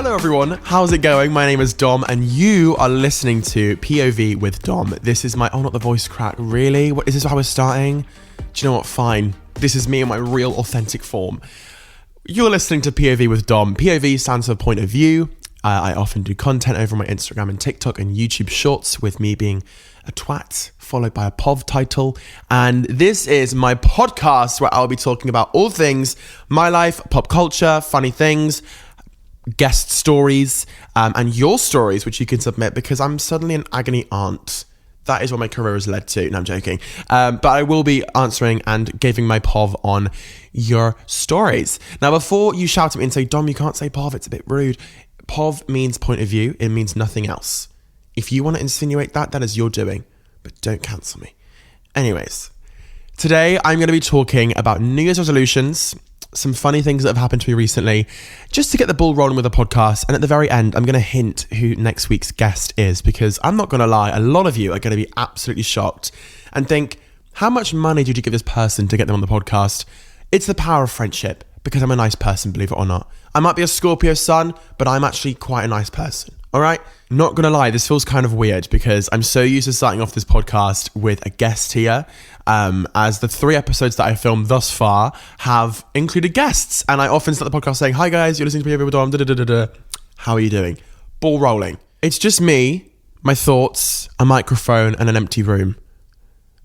Hello everyone, how's it going? My name is Dom and you are listening to POV with Dom. This is my, oh not the voice crack, really? What, is this how we're starting? Do you know what, fine. This is me in my real authentic form. You're listening to POV with Dom. POV stands for point of view. I often do content over my Instagram and TikTok and YouTube shorts with me being a twat, followed by a POV title. And this is my podcast where I'll be talking about all things my life, pop culture, funny things, guest stories, and your stories, which you can submit because I'm suddenly an agony aunt. That is what my career has led to. No, I'm joking. But I will be answering and giving my POV on your stories. Now, before you shout at me and say, Dom, you can't say POV, it's a bit rude. POV means point of view. It means nothing else. If you want to insinuate that, that is your doing. But don't cancel me. Anyways, today I'm going to be talking about New Year's resolutions, some funny things that have happened to me recently, just to get the ball rolling with the podcast. And at the very end, I'm going to hint who next week's guest is, because I'm not going to lie, a lot of you are going to be absolutely shocked and think, how much money did you give this person to get them on the podcast? It's the power of friendship, because I'm a nice person, believe it or not. I might be a Scorpio sun, but I'm actually quite a nice person. All right? Not going to lie, this feels kind of weird because I'm so used to starting off this podcast with a guest here, as the 3 episodes that I filmed thus far have included guests. And I often start the podcast saying, hi guys, you're listening to POV with Dom, How are you doing? Ball rolling. It's just me, my thoughts, a microphone, and an empty room.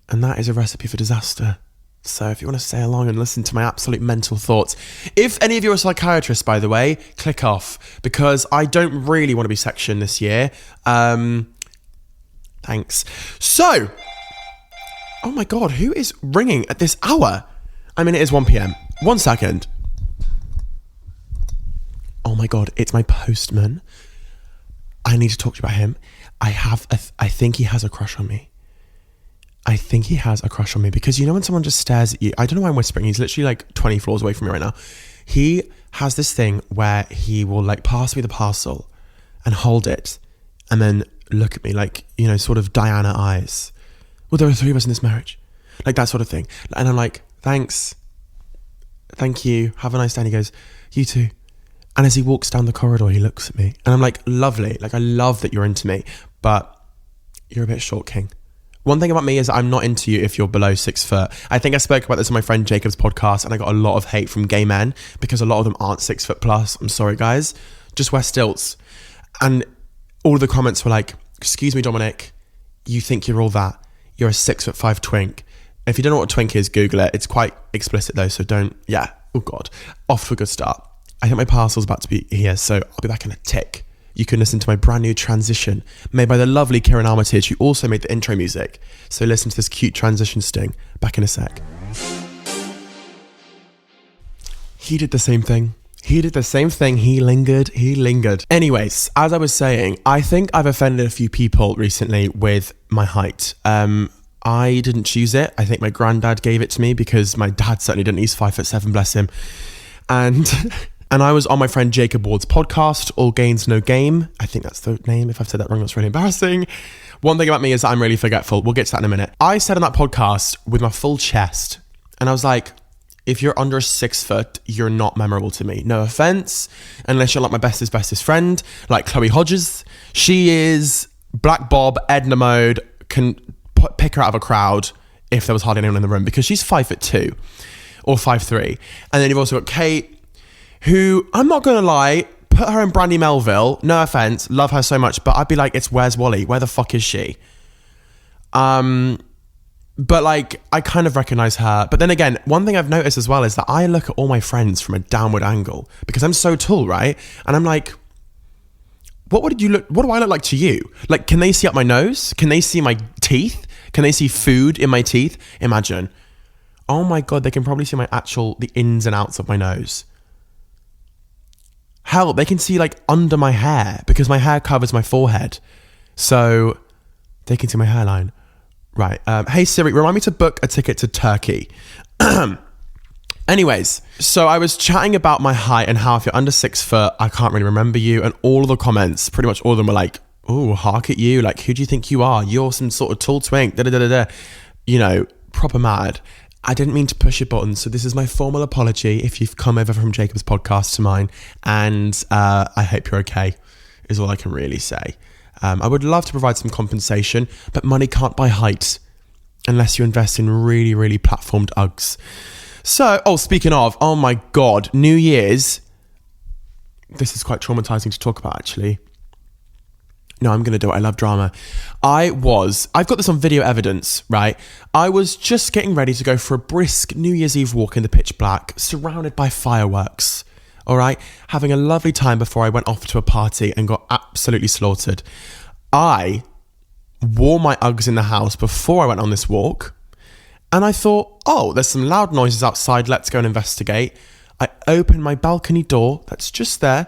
And that is a recipe for disaster. So if you want to stay along and listen to my absolute mental thoughts, if any of you are psychiatrists, by the way, click off, because I don't really want to be sectioned this year. Thanks. So, oh my God, who is ringing at this hour? I mean, it is 1 p.m. 1 second. Oh my God, it's my postman. I need to talk to you about him. I think he has a crush on me. I think he has a crush on me because you know when someone just stares at you, I don't know why I'm whispering, he's literally like 20 floors away from me right now. He has this thing where he will like pass me the parcel and hold it and then look at me like, you know, sort of Diana eyes. Well, there are 3 of us in this marriage. Like that sort of thing. And I'm like, thanks. Thank you. Have a nice day. And he goes, you too. And as he walks down the corridor, he looks at me and I'm like, lovely. Like I love that you're into me, but you're a bit short, king. One thing about me is I'm not into you if you're below 6 foot. I think I spoke about this on my friend Jacob's podcast and I got a lot of hate from gay men because a lot of them aren't 6 foot plus. I'm sorry, guys. Just wear stilts. And all of the comments were like, excuse me, Dominic, you think you're all that. You're a 6'5" twink. If you don't know what a twink is, Google it. It's quite explicit though, so don't, yeah. Oh God. Off to a good start. I think my parcel's about to be here, so I'll be back in a tick. You can listen to my brand new transition made by the lovely Kieran Armitage, who also made the intro music. So listen to this cute transition sting. Back in a sec. He did the same thing. He lingered. Anyways, as I was saying, I think I've offended a few people recently with my height. I didn't choose it. I think my granddad gave it to me because my dad certainly didn't. He's 5'7", bless him. And I was on my friend Jacob Ward's podcast, All Gains, No Game. I think that's the name. If I've said that wrong, that's really embarrassing. One thing about me is that I'm really forgetful. We'll get to that in a minute. I said on that podcast with my full chest, and I was like, if you're under 6 foot, you're not memorable to me. No offense, unless you're like my bestest friend, like Chloe Hodges. She is Black Bob, Edna mode, can pick her out of a crowd if there was hardly anyone in the room, because she's 5'2" or 5'3". And then you've also got Kate, who, I'm not going to lie, put her in Brandy Melville. No offense, love her so much, but I'd be like, it's Where's Wally? Where the fuck is she? But like, I kind of recognize her. But then again, one thing I've noticed as well is that I look at all my friends from a downward angle because I'm so tall, right? And I'm like, what do I look like to you? Like, can they see up my nose? Can they see my teeth? Can they see food in my teeth? Imagine. Oh my God, they can probably see the ins and outs of my nose. Hell, they can see like under my hair because my hair covers my forehead. So they can see my hairline. Right. Hey Siri, remind me to book a ticket to Turkey. Anyways, so I was chatting about my height and how if you're under 6 foot, I can't really remember you. And all of the comments, pretty much all of them were like, oh, hark at you. Like, who do you think you are? You're some sort of tall twink. You know, proper mad. I didn't mean to push your buttons, so this is my formal apology if you've come over from Jacob's podcast to mine, and I hope you're okay, is all I can really say. I would love to provide some compensation, but money can't buy height unless you invest in really, really platformed Uggs. So, speaking of, oh my God, New Year's. This is quite traumatizing to talk about, actually. No, I'm going to do it. I love drama. I've got this on video evidence, right? I was just getting ready to go for a brisk New Year's Eve walk in the pitch black, surrounded by fireworks, all right? Having a lovely time before I went off to a party and got absolutely slaughtered. I wore my Uggs in the house before I went on this walk, and I thought, there's some loud noises outside. Let's go and investigate. I open my balcony door that's just there,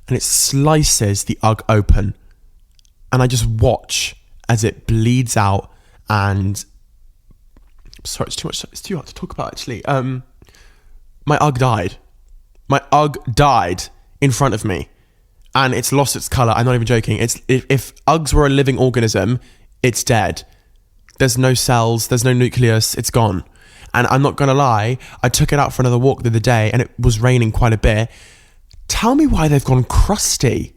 and it slices the Ugg open. And I just watch as it bleeds out, and sorry, it's too much. It's too hard to talk about, actually. My Ugg died. My Ugg died in front of me, and it's lost its color. I'm not even joking. If Uggs were a living organism, it's dead. There's no cells. There's no nucleus. It's gone. And I'm not gonna lie. I took it out for another walk the other day, and it was raining quite a bit. Tell me why they've gone crusty.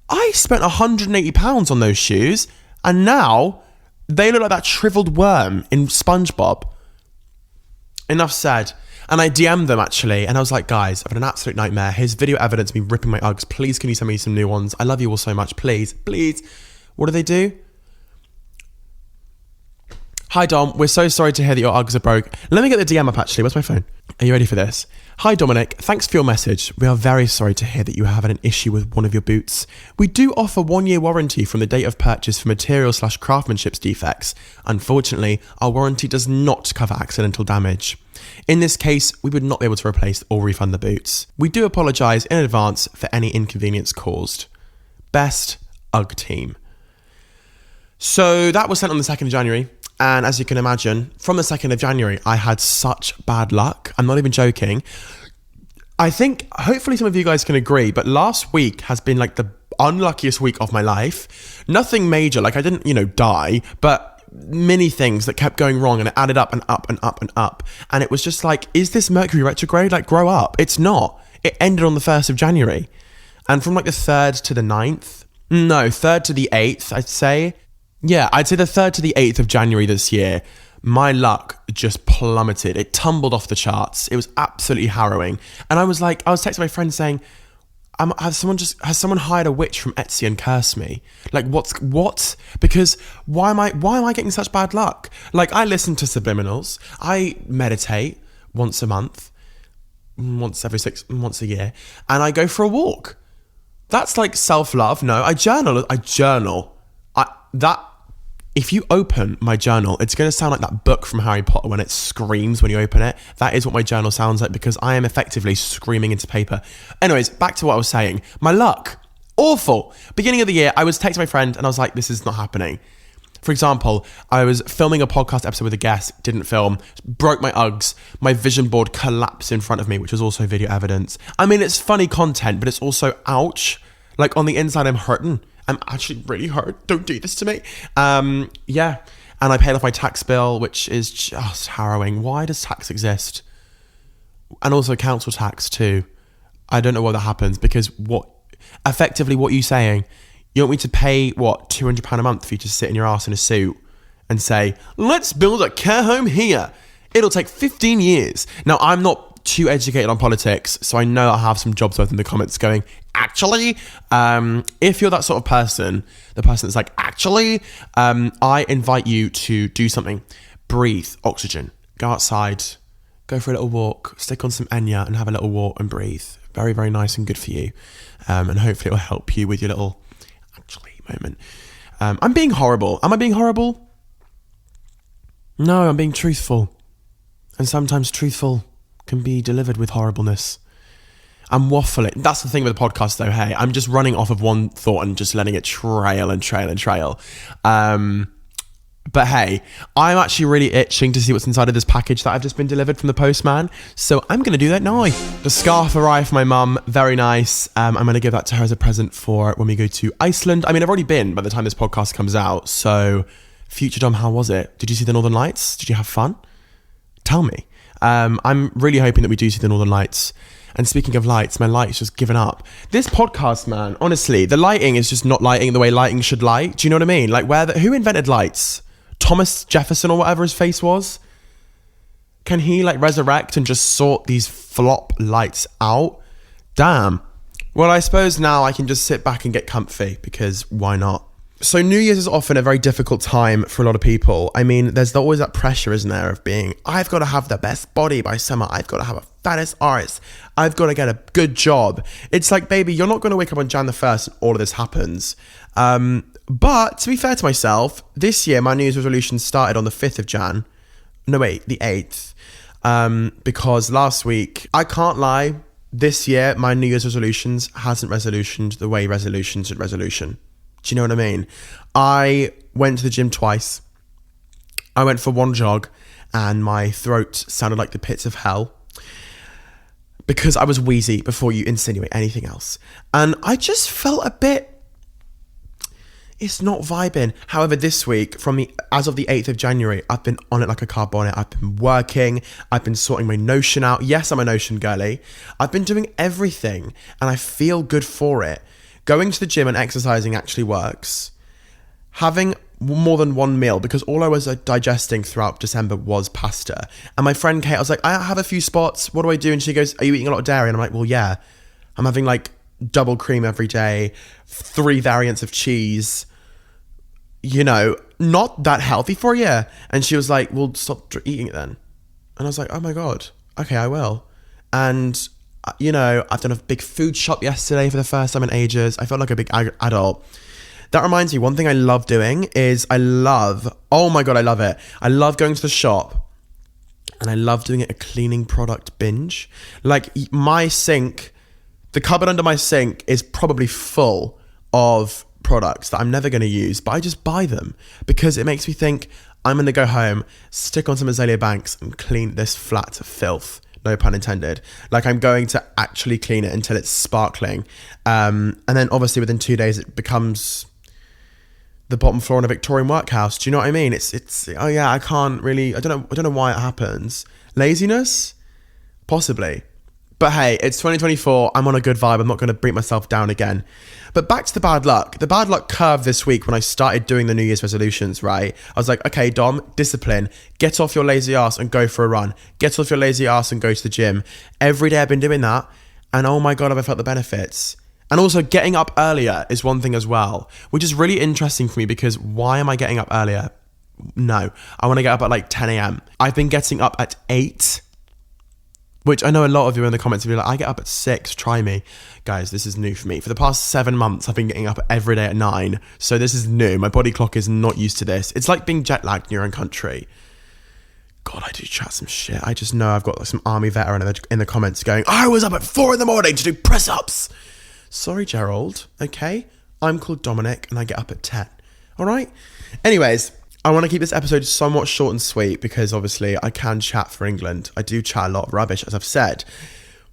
I spent £180 on those shoes, and now they look like that shriveled worm in SpongeBob. Enough said. And I DM'd them, actually, and I was like, guys, I've had an absolute nightmare. Here's video evidence of me ripping my Uggs. Please, can you send me some new ones? I love you all so much. Please, please. What do they do? Hi, Dom. We're so sorry to hear that your Uggs are broke. Let me get the DM up, actually. Where's my phone? Are you ready for this? Hi, Dominic. Thanks for your message. We are very sorry to hear that you have an issue with one of your boots. We do offer 1-year warranty from the date of purchase for material/craftsmanship defects. Unfortunately, our warranty does not cover accidental damage. In this case, we would not be able to replace or refund the boots. We do apologise in advance for any inconvenience caused. Best, Ugg team. So that was sent on the 2nd of January. And as you can imagine, from the 2nd of January, I had such bad luck. I'm not even joking. I think, hopefully some of you guys can agree, but last week has been like the unluckiest week of my life. Nothing major, like I didn't, die, but many things that kept going wrong, and it added up and up and up and up. And it was just like, is this Mercury retrograde? Like, grow up. It's not. It ended on the 1st of January. And from like the 3rd to the 9th, no, 3rd to the 8th, I'd say. Yeah, I'd say the 3rd to the 8th of January this year, my luck just plummeted. It tumbled off the charts. It was absolutely harrowing. And I was texting my friend saying, has someone hired a witch from Etsy and cursed me? Like, what? Because why am I getting such bad luck? Like, I listen to subliminals. I meditate once a month, once a year, and I go for a walk. That's like self-love. No, I journal. If you open my journal, it's going to sound like that book from Harry Potter when it screams when you open it. That is what my journal sounds like, because I am effectively screaming into paper. Anyways, back to what I was saying. My luck, awful. Beginning of the year, I was texting my friend and I was like, this is not happening. For example, I was filming a podcast episode with a guest, didn't film, broke my Uggs, my vision board collapsed in front of me, which was also video evidence. I mean, it's funny content, but it's also ouch. Like, on the inside, I'm hurting. I'm actually really hurt. Don't do this to me. Yeah. And I paid off my tax bill, which is just harrowing. Why does tax exist? And also council tax too. I don't know why that happens, because what you saying? You want me to pay, £200 a month for you to sit in your arse in a suit and say, let's build a care home here. It'll take 15 years. Now, I'm not too educated on politics, so I know I'll have some jobs worth in the comments going, actually, if you're that sort of person, the person that's like, actually, I invite you to do something. Breathe, oxygen, go outside, go for a little walk, stick on some Enya and have a little walk and breathe. Very, very nice and good for you. And hopefully it will help you with your little actually moment. I'm being horrible. Am I being horrible? No, I'm being truthful. And sometimes truthful can be delivered with horribleness. I'm waffling. That's the thing with the podcast though, hey. I'm just running off of one thought and just letting it trail and trail and trail. But hey, I'm actually really itching to see what's inside of this package that I've just been delivered from the postman. So I'm going to do that now. The scarf arrived for my mum. Very nice. I'm going to give that to her as a present for when we go to Iceland. I mean, I've already been by the time this podcast comes out. So future Dom, how was it? Did you see the Northern Lights? Did you have fun? tell me. I'm really hoping that we do see the Northern Lights. And speaking of lights, my light's just given up. This podcast, man, honestly, the lighting is just not lighting the way lighting should light. Do you know what I mean? Like, who invented lights? Thomas Jefferson or whatever his face was? Can he like resurrect and just sort these flop lights out? Damn. Well, I suppose now I can just sit back and get comfy, because why not? So New Year's is often a very difficult time for a lot of people. I mean, there's always that pressure, isn't there, of being, I've got to have the best body by summer. I've got to have a fattest arse. I've got to get a good job. It's like, baby, you're not going to wake up on Jan the 1st and all of this happens. But to be fair to myself, this year, my New Year's resolution started on the 5th of Jan. No, wait, the 8th. Because last week, I can't lie, this year, my New Year's resolutions hasn't resolutioned the way resolutions should resolution. Do you know what I mean? I went to the gym twice. I went for one jog and my throat sounded like the pits of hell because I was wheezy before you insinuate anything else. And I just felt a bit, it's not vibing. However, this week, as of the 8th of January, I've been on it like a car bonnet. I've been working. I've been sorting my Notion out. Yes, I'm a Notion girly. I've been doing everything and I feel good for it. Going to the gym and exercising actually works. Having more than one meal, because all I was digesting throughout December was pasta. And my friend Kate, I was like, I have a few spots. What do I do? And she goes, are you eating a lot of dairy? And I'm like, well, yeah. I'm having like double cream every day, 3 variants of cheese. You know, not that healthy for you. And she was like, well, stop eating it then. And I was like, oh my God. Okay, I will. And you know, I've done a big food shop yesterday for the first time in ages. I felt like a big adult. That reminds me, one thing I love doing is oh my God, I love it. I love going to the shop and I love doing a cleaning product binge. Like my sink, the cupboard under my sink is probably full of products that I'm never going to use, but I just buy them because it makes me think I'm going to go home, stick on some Azalea Banks and clean this flat to filth. No pun intended. Like I'm going to actually clean it until it's sparkling. And then obviously within 2 days, it becomes the bottom floor in a Victorian workhouse. Do you know what I mean? It's oh yeah, I don't know why it happens. Laziness? Possibly. But hey, it's 2024. I'm on a good vibe. I'm not going to beat myself down again. But back to the bad luck. The bad luck curve this week when I started doing the New Year's resolutions, right? I was like, okay, Dom, discipline. Get off your lazy ass and go for a run. Get off your lazy ass and go to the gym. Every day I've been doing that. And oh my God, have I felt the benefits. And also getting up earlier is one thing as well, which is really interesting for me because why am I getting up earlier? No, I want to get up at like 10 a.m. I've been getting up at 8. Which I know a lot of you in the comments will be like, I get up at 6, try me. Guys, this is new for me. For the past 7 months, I've been getting up every day at 9. So this is new. My body clock is not used to this. It's like being jet lagged in your own country. God, I do chat some shit. I just know I've got like some army veteran in the comments going, I was up at 4 a.m. to do press-ups. Sorry, Gerald. Okay? I'm called Dominic and I get up at 10. All right? Anyways, I want to keep this episode somewhat short and sweet because obviously I can chat for England. I do chat a lot of rubbish, as I've said.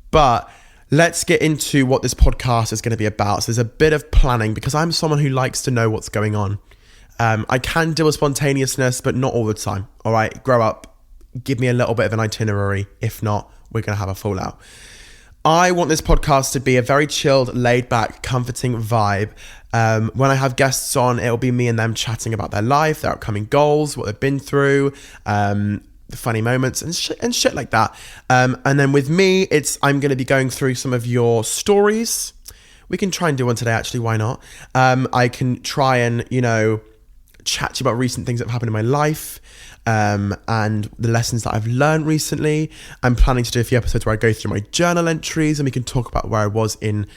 But let's get into what this podcast is going to be about. So there's a bit of planning because I'm someone who likes to know what's going on. I can deal with spontaneousness, but not all the time. All right? Grow up. Give me a little bit of an itinerary. If not, we're going to have a fallout. I want this podcast to be a very chilled, laid back, comforting vibe. When I have guests on, it'll be me and them chatting about their life, their upcoming goals, what they've been through, the funny moments and shit like that. And then with me, I'm going to be going through some of your stories. We can try and do one today, actually. Why not? I can try and, chat to you about recent things that have happened in my life. And the lessons that I've learned recently. I'm planning to do a few episodes where I go through my journal entries and we can talk about where I was in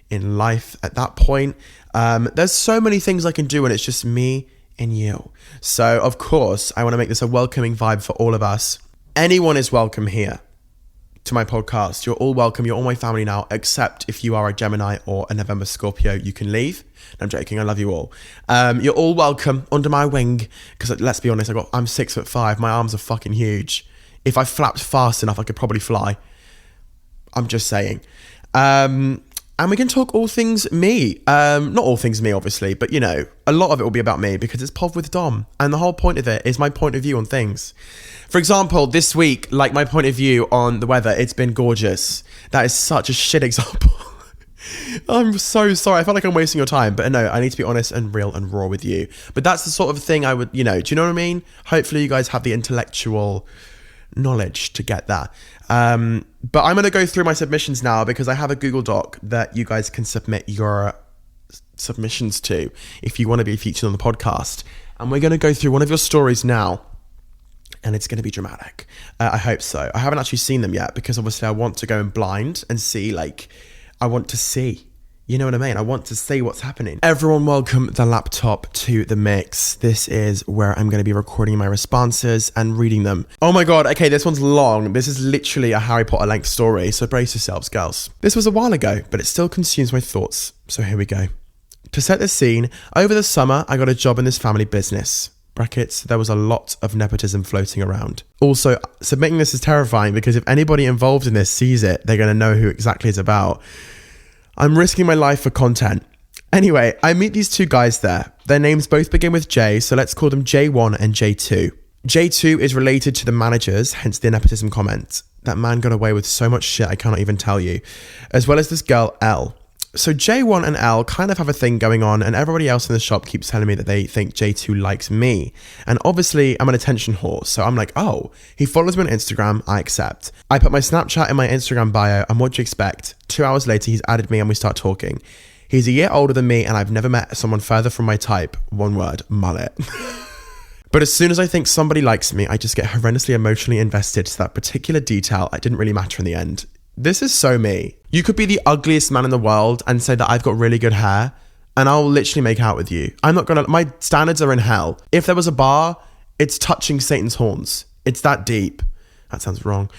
life at that point. There's so many things I can do when it's just me and you. So of course, I want to make this a welcoming vibe for all of us. Anyone is welcome here to my podcast. You're all welcome. You're all my family now, except if you are a Gemini or a November Scorpio, you can leave. No, I'm joking. I love you all. You're all welcome under my wing because let's be honest, I'm 6'5". My arms are fucking huge. If I flapped fast enough, I could probably fly. I'm just saying. And we can talk all things me. Not all things me, obviously, but a lot of it will be about me because it's POV with Dom. And the whole point of it is my point of view on things. For example, this week, like my point of view on the weather, it's been gorgeous. That is such a shit example. I'm so sorry. I feel like I'm wasting your time, but no, I need to be honest and real and raw with you. But that's the sort of thing I would, do you know what I mean? Hopefully you guys have the intellectual knowledge to get that. But I'm going to go through my submissions now because I have a Google Doc that you guys can submit your submissions to if you want to be featured on the podcast. And we're going to go through one of your stories now. And it's going to be dramatic. I hope so. I haven't actually seen them yet because obviously I want to go in blind and see, I want to see. You know what I mean? I want to see what's happening. Everyone welcome the laptop to the mix. This is where I'm going to be recording my responses and reading them. Oh my God. Okay, this one's long. This is literally a Harry Potter length story. So brace yourselves, girls. This was a while ago, but it still consumes my thoughts. So here we go. To set the scene, over the summer, I got a job in this family business. Brackets, there was a lot of nepotism floating around. Also, submitting this is terrifying because if anybody involved in this sees it, they're going to know who exactly it's about. I'm risking my life for content. Anyway, I meet these two guys there. Their names both begin with J, so let's call them J1 and J2. J2 is related to the managers, hence the nepotism comment. That man got away with so much shit I cannot even tell you. As well as this girl, L. So J1 and L kind of have a thing going on, and everybody else in the shop keeps telling me that they think J2 likes me. And obviously, I'm an attention whore, so I'm like, oh, he follows me on Instagram, I accept. I put my Snapchat in my Instagram bio, and what do you expect? 2 hours later, he's added me and we start talking. He's a year older than me, and I've never met someone further from my type. One word, mullet. But as soon as I think somebody likes me, I just get horrendously emotionally invested to that particular detail. It didn't really matter in the end. This is so me. You could be the ugliest man in the world and say that I've got really good hair and I'll literally make out with you. My standards are in hell. If there was a bar, it's touching Satan's horns. It's that deep. That sounds wrong.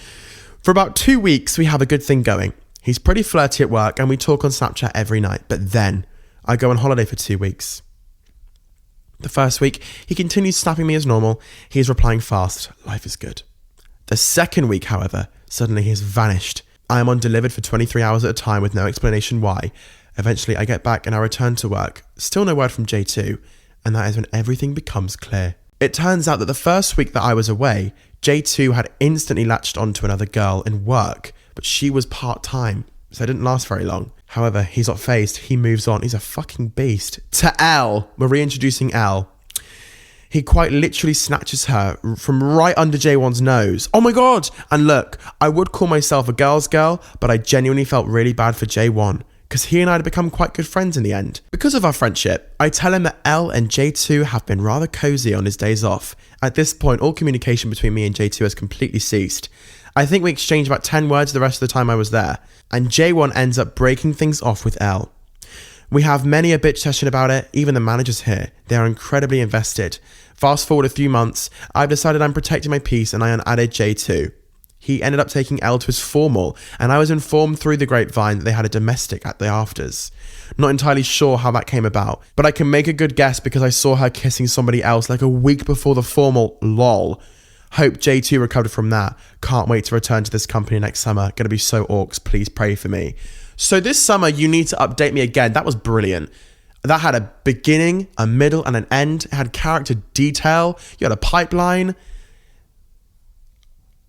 For about 2 weeks, we have a good thing going. He's pretty flirty at work and we talk on Snapchat every night. But then I go on holiday for 2 weeks. The first week, he continues snapping me as normal. He's replying fast. Life is good. The second week, however, suddenly he's vanished. I am undelivered for 23 hours at a time with no explanation why. Eventually, I get back and I return to work. Still no word from J2, and that is when everything becomes clear. It turns out that the first week that I was away, J2 had instantly latched onto another girl in work, but she was part-time, so it didn't last very long. However, he's not fazed. He moves on. He's a fucking beast. To L. We're reintroducing L. He quite literally snatches her from right under J1's nose. Oh my God. And look, I would call myself a girl's girl, but I genuinely felt really bad for J1 because he and I had become quite good friends in the end. Because of our friendship, I tell him that L and J2 have been rather cozy on his days off. At this point, all communication between me and J2 has completely ceased. I think we exchanged about 10 words the rest of the time I was there. And J1 ends up breaking things off with L. We have many a bitch session about it. Even the managers here, they are incredibly invested. Fast forward a few months, I've decided I'm protecting my peace and I unadded J2. He ended up taking L to his formal, and I was informed through the grapevine that they had a domestic at the afters. Not entirely sure how that came about, but I can make a good guess because I saw her kissing somebody else like a week before the formal. Lol. Hope J2 recovered from that. Can't wait to return to this company next summer. Gonna be so orcs. Please pray for me. So this summer, you need to update me again. That was brilliant. That had a beginning, a middle, and an end. It had character detail. You had a pipeline.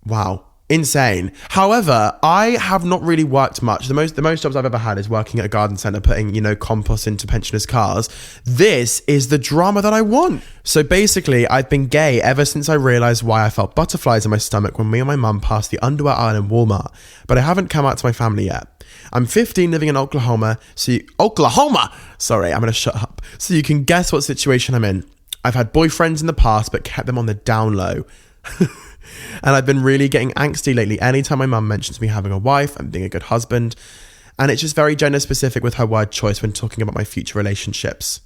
Wow. Insane. However, I have not really worked much. The most jobs I've ever had is working at a garden centre, putting, compost into pensioners' cars. This is the drama that I want. So basically, I've been gay ever since I realised why I felt butterflies in my stomach when me and my mum passed the underwear aisle in Walmart. But I haven't come out to my family yet. I'm 15 living in Oklahoma. Sorry, I'm going to shut up. So you can guess what situation I'm in. I've had boyfriends in the past, but kept them on the down low. And I've been really getting angsty lately anytime my mum mentions me having a wife and being a good husband. And it's just very gender specific with her word choice when talking about my future relationships.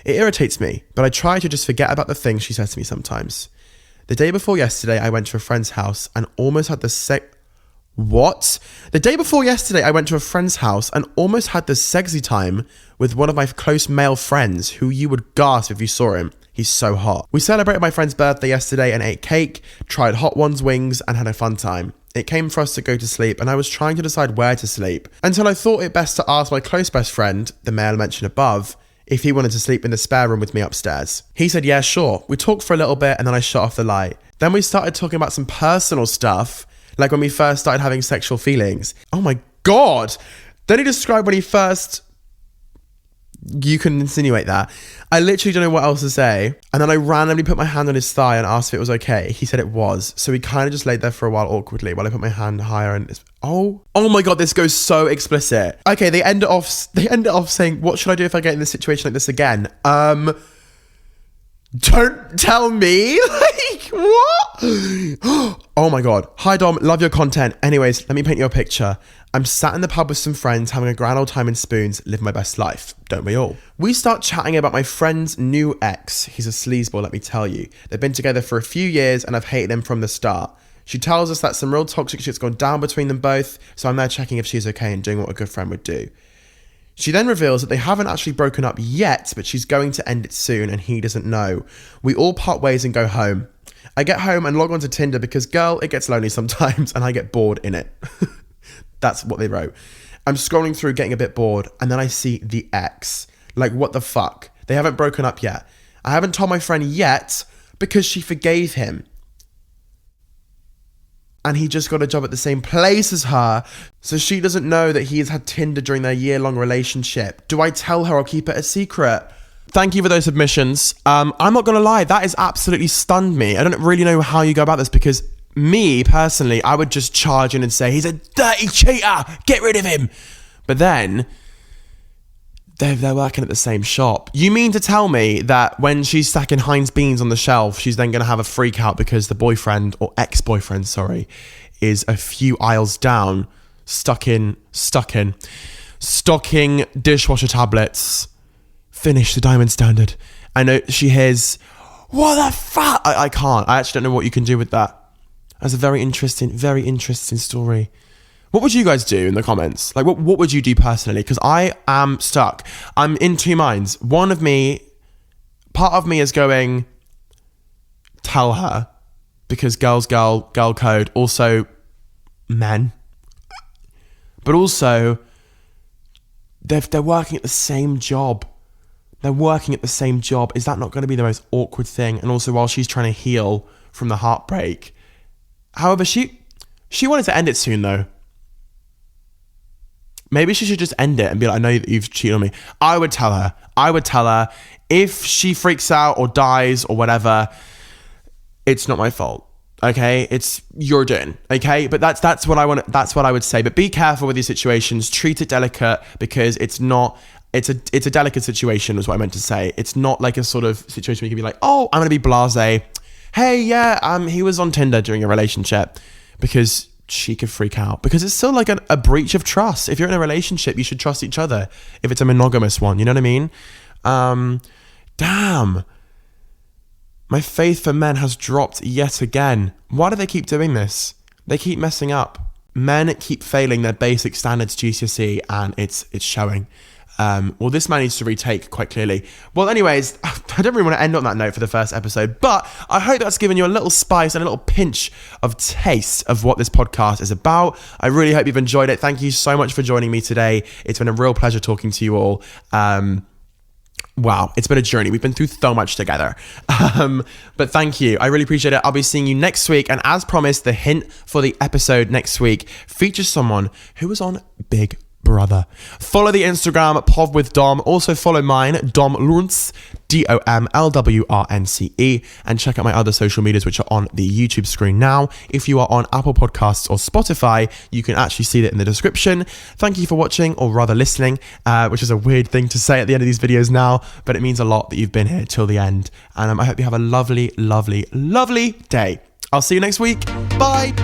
It irritates me, but I try to just forget about the things she says to me sometimes. The day before yesterday, I went to a friend's house and almost had the The day before yesterday, I went to a friend's house and almost had the sexy time with one of my close male friends who you would gasp if you saw him. He's so hot. We celebrated my friend's birthday yesterday and ate cake, tried Hot Ones wings, and had a fun time. It came for us to go to sleep, and I was trying to decide where to sleep until I thought it best to ask my close best friend, the male mentioned above, if he wanted to sleep in the spare room with me upstairs. He said, yeah, sure. We talked for a little bit and then I shut off the light. Then we started talking about some personal stuff, like when we first started having sexual feelings. Oh my God. Then he described when he first... You can insinuate that. I literally don't know what else to say. And then I randomly put my hand on his thigh and asked if it was okay. He said it was. So we kind of just laid there for a while awkwardly while I put my hand higher and it's, oh my God, this goes so explicit. Okay, they end it off saying, what should I do if I get in this situation like this again? Don't tell me. Like, what? Oh my God. Hi Dom, love your content. Anyways, let me paint you a picture. I'm sat in the pub with some friends having a grand old time in spoons, living my best life. Don't we all? We start chatting about my friend's new ex. He's a sleazeball, let me tell you. They've been together for a few years and I've hated him from the start. She tells us that some real toxic shit's gone down between them both, so I'm there checking if she's okay and doing what a good friend would do. She then reveals that they haven't actually broken up yet, but she's going to end it soon and he doesn't know. We all part ways and go home. I get home and log onto Tinder because, girl, it gets lonely sometimes and I get bored in it. That's what they wrote. I'm scrolling through getting a bit bored and then I see the ex. Like, what the fuck? They haven't broken up yet. I haven't told my friend yet because she forgave him. And he just got a job at the same place as her, so she doesn't know that he has had Tinder during their year-long relationship. Do I tell her or keep it a secret? Thank you for those submissions. I'm not going to lie, that has absolutely stunned me. I don't really know how you go about this because me, personally, I would just charge in and say, he's a dirty cheater, get rid of him. But then, they're working at the same shop. You mean to tell me that when she's stacking Heinz beans on the shelf, she's then going to have a freak out because the boyfriend, or ex-boyfriend, sorry, is a few aisles down, stocking dishwasher tablets. Finish the diamond standard. I know she hears, what the fuck? I can't. I actually don't know what you can do with that. That's a very interesting story. What would you guys do in the comments? Like, what would you do personally? Because I am stuck. I'm in two minds. Part of me is going, tell her, because girl code, also men. But also, they're working at the same job. Is that not going to be the most awkward thing? And also, while she's trying to heal from the heartbreak. However, she wanted to end it soon, though. Maybe she should just end it and be like, I know that you've cheated on me. I would tell her. If she freaks out or dies or whatever, it's not my fault. Okay? It's your doing. Okay? But that's what I would say. But be careful with these situations. Treat it delicate because it's a delicate situation is what I meant to say. It's not like a sort of situation where you can be like, oh, I'm going to be blasé. Hey, yeah, he was on Tinder during a relationship, because she could freak out, because it's still like a breach of trust. If you're in a relationship, you should trust each other if it's a monogamous one, you know what I mean? Damn, my faith for men has dropped yet again. Why do they keep doing this? They keep messing up. Men keep failing their basic standards GCSE and it's showing. Well, this man needs to retake quite clearly. Well, anyways, I don't really want to end on that note for the first episode, but I hope that's given you a little spice and a little pinch of taste of what this podcast is about. I really hope you've enjoyed it. Thank you so much for joining me today. It's been a real pleasure talking to you all. Wow, it's been a journey. We've been through so much together. But thank you. I really appreciate it. I'll be seeing you next week. And as promised, the hint for the episode next week features someone who was on Big Brother. Follow the Instagram POV With Dom. Also follow mine, Dom Lawrence, DomLWRNCE, and check out my other social medias which are on the YouTube screen now. If you are on Apple Podcasts or Spotify, you can actually see it in the description. Thank you for watching, or rather listening, which is a weird thing to say at the end of these videos now, but it means a lot that you've been here till the end. And I hope you have a lovely, lovely, lovely day. I'll see you next week. Bye.